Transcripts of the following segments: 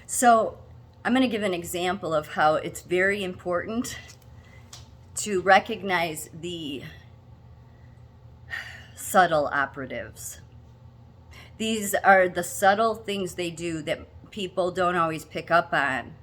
So I'm going to give an example of how it's very important to recognize the subtle operatives. These are the subtle things they do that people don't always pick up on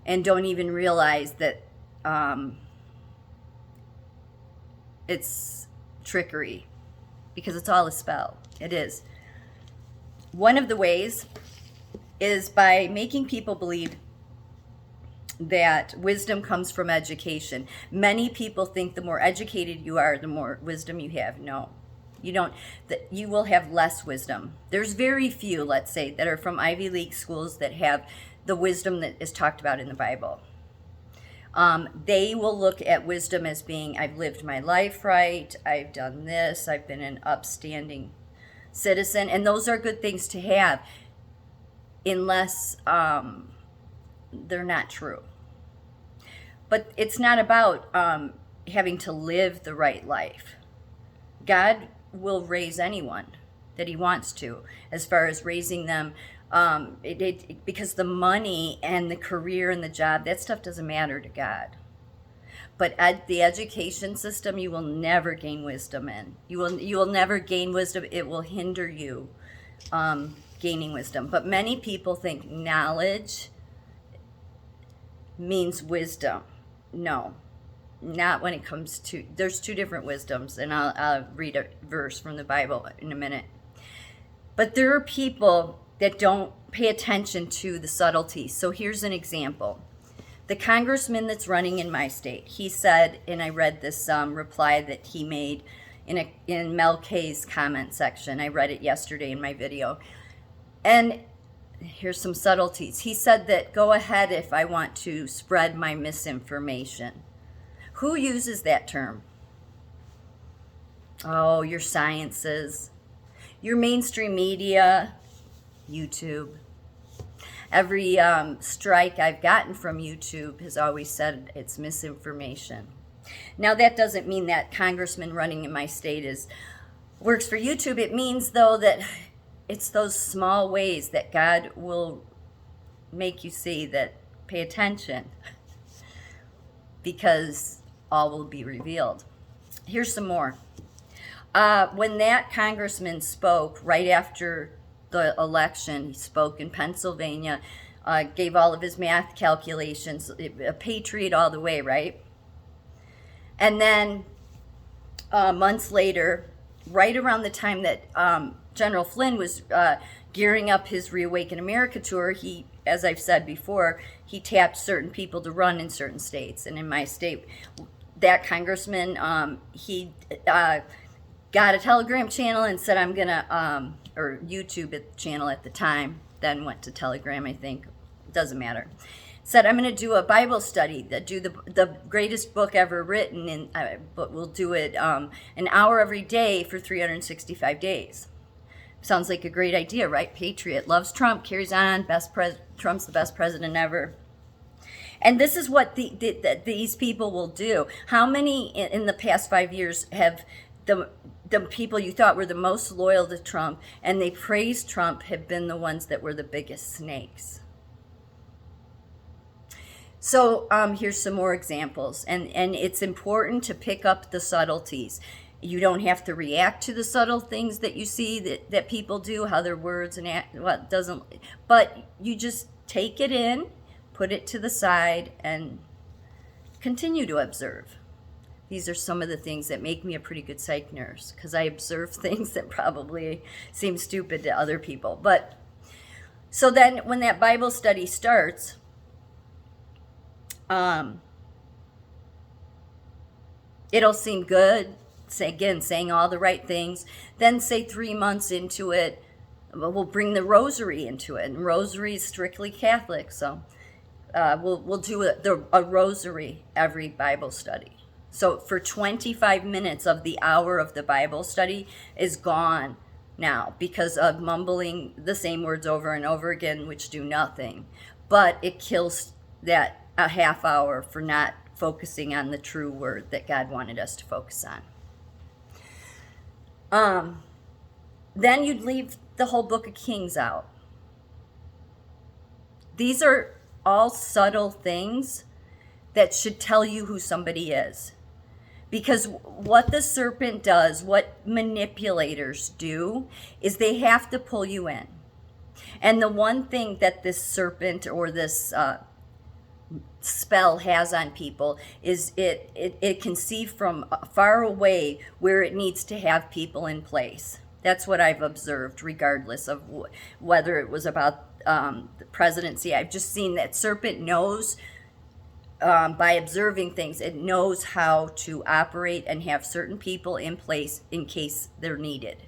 and don't even realize that it's trickery, because it's all a spell. It is. One of the ways is by making people believe that wisdom comes from education. Many people think the more educated you are, the more wisdom you have. No, you don't. You will have less wisdom. There's very few, let's say, that are from Ivy League schools that have the wisdom that is talked about in the Bible. They will look at wisdom as being, I've lived my life right, I've done this, I've been an upstanding citizen, and those are good things to have, unless they're not true. But it's not about having to live the right life. God will raise anyone that he wants to, as far as raising them, because the money and the career and the job, that stuff doesn't matter to God. But the education system, you will never gain wisdom in. You will never gain wisdom. It will hinder you gaining wisdom. But many people think knowledge means wisdom. No, not when it comes to, there's two different wisdoms, and I'll read a verse from the Bible in a minute. But there are people that don't pay attention to the subtleties. So here's an example. The congressman that's running in my state, he said, and I read this reply that he made in Mel K's comment section. I read it yesterday in my video. And here's some subtleties. He said that, go ahead if I want to spread my misinformation. Who uses that term? Oh, your sciences, your mainstream media, YouTube. Every strike I've gotten from YouTube has always said it's misinformation. Now, that doesn't mean that congressman running in my state works for YouTube. It means, though, that it's those small ways that God will make you see that pay attention, because all will be revealed. Here's some more. When that congressman spoke right after the election, he spoke in Pennsylvania, gave all of his math calculations, a patriot all the way, right? And then months later, right around the time that General Flynn was gearing up his Reawaken America tour, he, as I've said before, he tapped certain people to run in certain states. And in my state, that congressman, he got a Telegram channel and said, I'm going to, or YouTube channel at the time, then went to Telegram, I think, doesn't matter. Said, I'm going to do a Bible study, do the greatest book ever written, but we'll do it an hour every day for 365 days. Sounds like a great idea, right? Patriot, loves Trump, carries on, Trump's the best president ever. And this is what these people will do. How many in the past 5 years have the people you thought were the most loyal to Trump and they praised Trump have been the ones that were the biggest snakes? So here's some more examples. And it's important to pick up the subtleties. You don't have to react to the subtle things that you see that people do, how their words and what doesn't, but you just take it in, put it to the side, and continue to observe. These are some of the things that make me a pretty good psych nurse, because I observe things that probably seem stupid to other people. But so then when that Bible study starts, it'll seem good, saying all the right things. Then say 3 months into it, we'll bring the rosary into it. And rosary is strictly Catholic, so we'll do a rosary every Bible study. So for 25 minutes of the hour of the Bible study is gone now because of mumbling the same words over and over again, which do nothing. But it kills that a half hour for not focusing on the true word that God wanted us to focus on. Then you'd leave the whole book of Kings out. These are all subtle things that should tell you who somebody is. Because what the serpent does, what manipulators do, is they have to pull you in. And the one thing that this serpent or this spell has on people is it can see from far away where it needs to have people in place. That's what I've observed, regardless of whether it was about the presidency. I've just seen that serpent knows, by observing things, it knows how to operate and have certain people in place in case they're needed.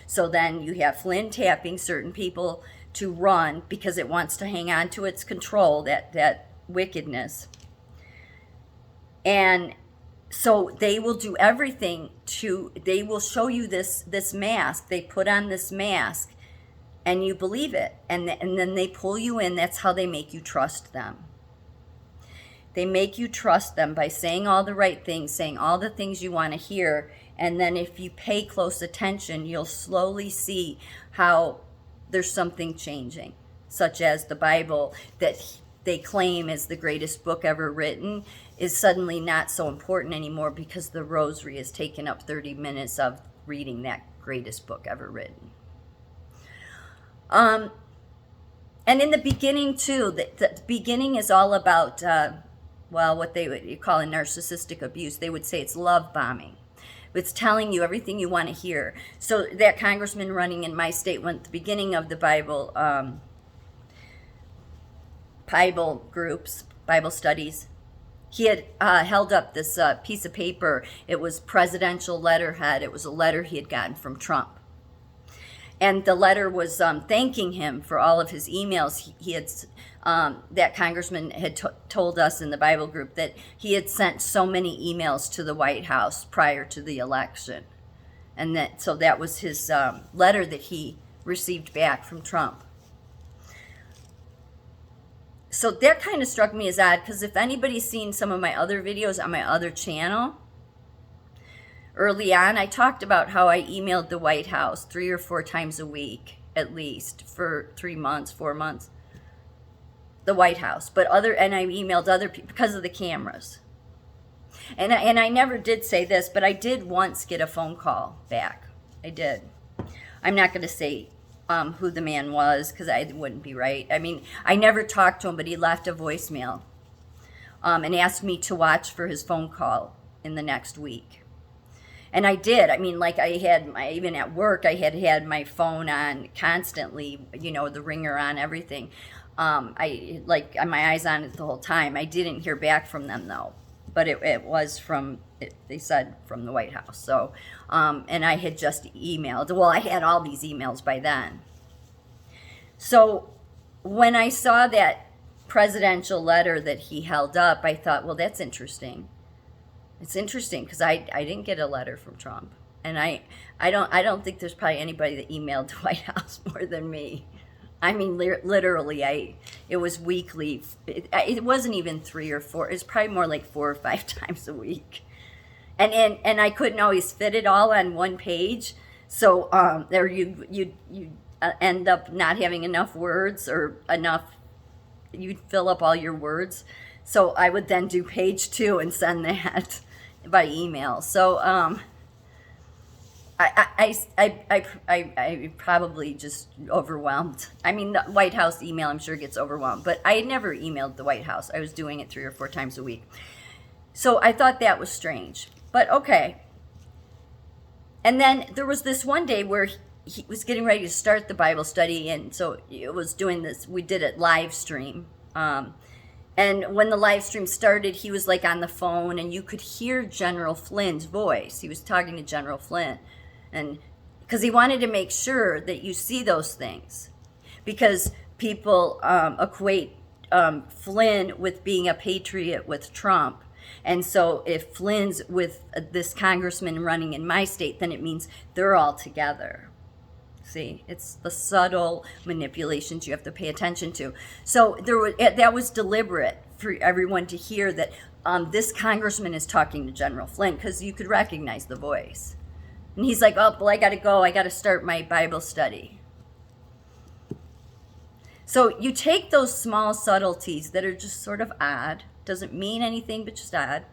So then you have Flynn tapping certain people to run because it wants to hang on to its control, that wickedness. And so they will do everything they will show you this mask. They put on this mask and you believe it. And then they pull you in. That's how they make you trust them. They make you trust them by saying all the right things, saying all the things you want to hear. And then if you pay close attention, you'll slowly see how there's something changing, such as the Bible that they claim is the greatest book ever written is suddenly not so important anymore because the rosary has taken up 30 minutes of reading that greatest book ever written. And in the beginning, too, the beginning is all about, what they would call a narcissistic abuse. They would say it's love bombing. It's telling you everything you want to hear. So that congressman running in my state went at the beginning of the Bible groups, Bible studies. He had held up this piece of paper. It was presidential letterhead. It was a letter he had gotten from Trump. And the letter was thanking him for all of his emails. He had that congressman had told us in the Bible group that he had sent so many emails to the White House prior to the election. And so that was his letter that he received back from Trump. So that kind of struck me as odd, because if anybody's seen some of my other videos on my other channel, early on I talked about how I emailed the White House 3 or 4 times a week, at least, for 3 months, 4 months. The White House, and I emailed other people because of the cameras. And I never did say this, but I did once get a phone call back. I did. I'm not going to say who the man was because I wouldn't be right. I mean, I never talked to him, but he left a voicemail and asked me to watch for his phone call in the next week. And I did. I mean, like even at work, I had my phone on constantly, the ringer on, everything. I my eyes on it the whole time. I didn't hear back from them though, but it was they said from the White House. So, and I had just emailed. Well, I had all these emails by then. So when I saw that presidential letter that he held up, I thought, well, that's interesting. It's interesting because I didn't get a letter from Trump, and I don't think there's probably anybody that emailed the White House more than me. I mean, literally, it was weekly. It wasn't even 3 or 4. It's probably more like 4 or 5 times a week. And I couldn't always fit it all on one page. So there you end up not having enough words or enough. You'd fill up all your words. So I would then do page 2 and send that by email. So I probably just overwhelmed. I mean, the White House email, I'm sure, gets overwhelmed. But I had never emailed the White House. I was doing it 3 or 4 times a week. So I thought that was strange. But okay. And then there was this one day where he was getting ready to start the Bible study. And so it was doing this. We did it live stream. And when the live stream started, he was like on the phone. And you could hear General Flynn's voice. He was talking to General Flynn. And because he wanted to make sure that you see those things, because people equate Flynn with being a patriot with Trump. And so if Flynn's with this congressman running in my state, then it means they're all together. See, it's the subtle manipulations you have to pay attention to. So that was deliberate for everyone to hear that this congressman is talking to General Flynn, because you could recognize the voice. And he's like, oh, well, I got to go. I got to start my Bible study. So you take those small subtleties that are just sort of odd, doesn't mean anything but just odd,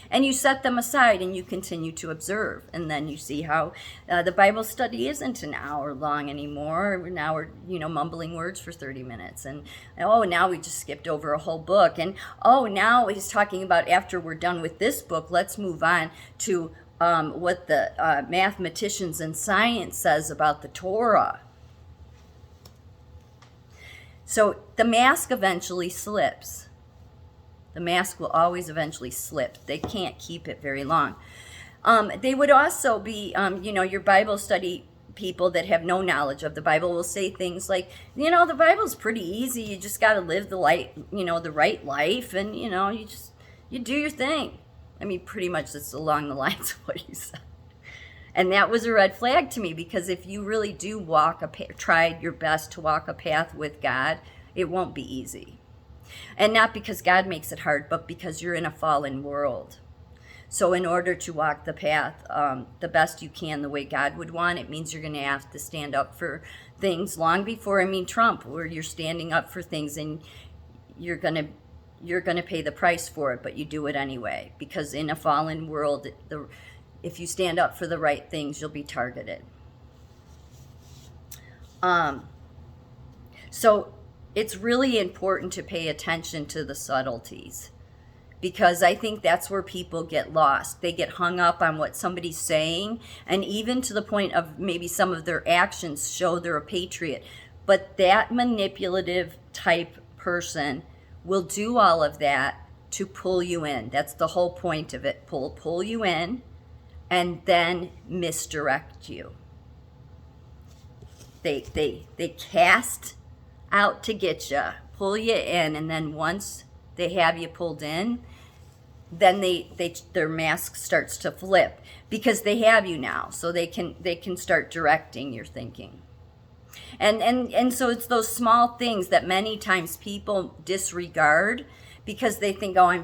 and you set them aside and you continue to observe. And then you see how the Bible study isn't an hour long anymore. Now we're, mumbling words for 30 minutes. And oh, now we just skipped over a whole book. And oh, now he's talking about after we're done with this book, let's move on to what the mathematicians and science says about the Torah. So the mask eventually slips. The mask will always eventually slip. They can't keep it very long. They would also be, your Bible study people that have no knowledge of the Bible will say things like, the Bible's pretty easy. You just got to live the right life, and you do your thing. I mean, pretty much that's along the lines of what he said. And that was a red flag to me, because if you really do try your best to walk a path with God, it won't be easy. And not because God makes it hard, but because you're in a fallen world. So in order to walk the path the best you can, the way God would want, it means you're going to have to stand up for things long before, Trump, where you're standing up for things and you're going to pay the price for it, but you do it anyway. Because in a fallen world, if you stand up for the right things, you'll be targeted. So it's really important to pay attention to the subtleties, because I think that's where people get lost. They get hung up on what somebody's saying, and even to the point of maybe some of their actions show they're a patriot. But that manipulative type person will do all of that to pull you in. That's the whole point of it. Pull you in and then misdirect you. They cast out to get you, pull you in, and then once they have you pulled in, then their mask starts to flip, because they have you now, so they can start directing your thinking. And so it's those small things that many times people disregard, because they think, oh, I'm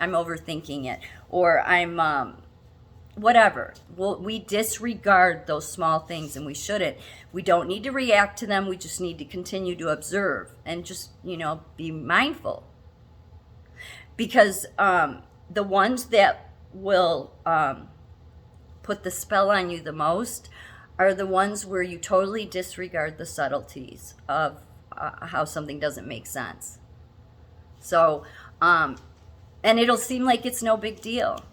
overthinking it, or I'm whatever. Well, we disregard those small things, and we shouldn't. We don't need to react to them. We just need to continue to observe and just, be mindful. Because the ones that will put the spell on you the most are the ones where you totally disregard the subtleties of how something doesn't make sense. So, and it'll seem like it's no big deal.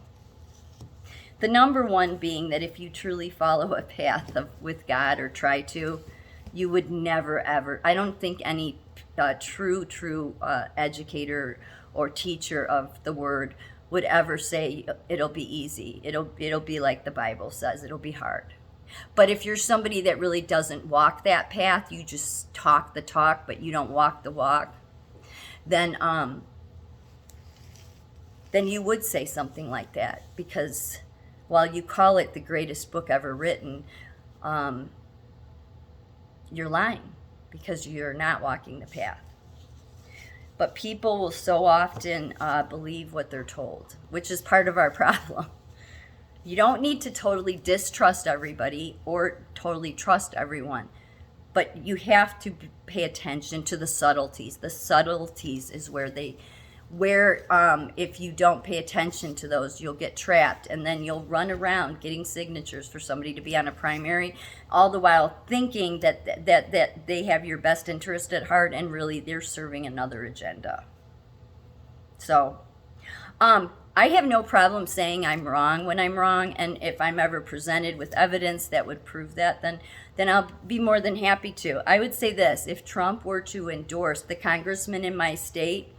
The number one being that if you truly follow a path with God, or try to, you would never, ever, I don't think any true educator or teacher of the word would ever say it'll be easy. It'll be like the Bible says, it'll be hard. But if you're somebody that really doesn't walk that path, you just talk the talk, but you don't walk the walk, then you would say something like that, because while you call it the greatest book ever written, you're lying, because you're not walking the path. But people will so often believe what they're told, which is part of our problem. You don't need to totally distrust everybody or totally trust everyone, but you have to pay attention to the subtleties. The subtleties is where if you don't pay attention to those, you'll get trapped, and then you'll run around getting signatures for somebody to be on a primary, all the while thinking that they have your best interest at heart, and really they're serving another agenda. So, I have no problem saying I'm wrong when I'm wrong, and if I'm ever presented with evidence that would prove that, then I'll be more than happy to. I would say this: if Trump were to endorse the congressman in my state,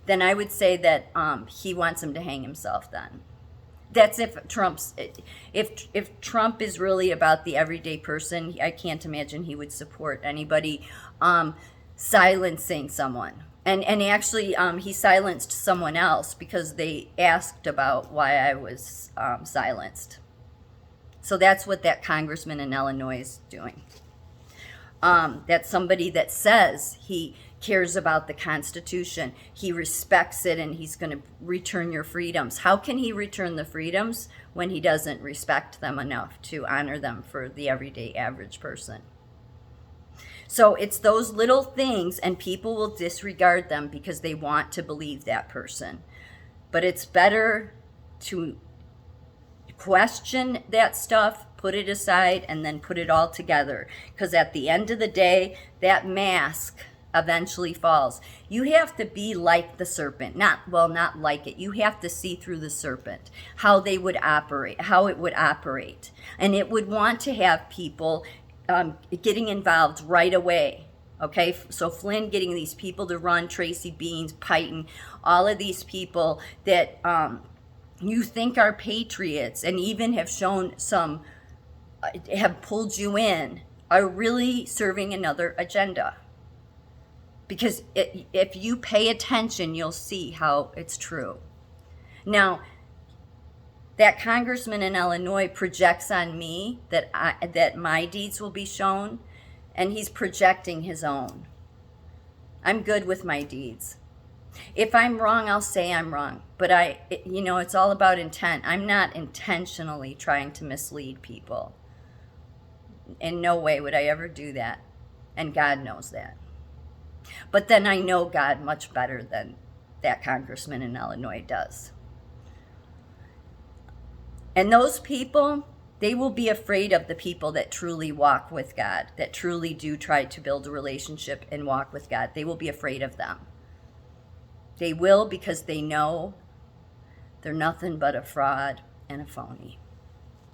then I would say that he wants him to hang himself then. That's if Trump is really about the everyday person. I can't imagine he would support anybody silencing someone. And actually, he silenced someone else because they asked about why I was silenced. So that's what that congressman in Illinois is doing. That's somebody that says he cares about the Constitution, he respects it, and he's going to return your freedoms. How can he return the freedoms when he doesn't respect them enough to honor them for the everyday average person? So it's those little things, and people will disregard them because they want to believe that person. But it's better to question that stuff, put it aside, and then put it all together. Because at the end of the day, that mask eventually falls. You have to be like the serpent. Not like it. You have to see through the serpent, how it would operate. And it would want to have people getting involved right away. Okay, so Flynn getting these people to run, Tracy Beans, Piton, all of these people that you think are patriots and even have shown some, have pulled you in, are really serving another agenda. Because if you pay attention, you'll see how it's true. Now, that congressman in Illinois projects on me that my deeds will be shown, and he's projecting his own. I'm good with my deeds. If I'm wrong, I'll say I'm wrong. But it's all about intent. I'm not intentionally trying to mislead people. In no way would I ever do that. And God knows that. But then I know God much better than that congressman in Illinois does. And those people, they will be afraid of the people that truly walk with God, that truly do try to build a relationship and walk with God. They will be afraid of them. They will, because they know they're nothing but a fraud and a phony.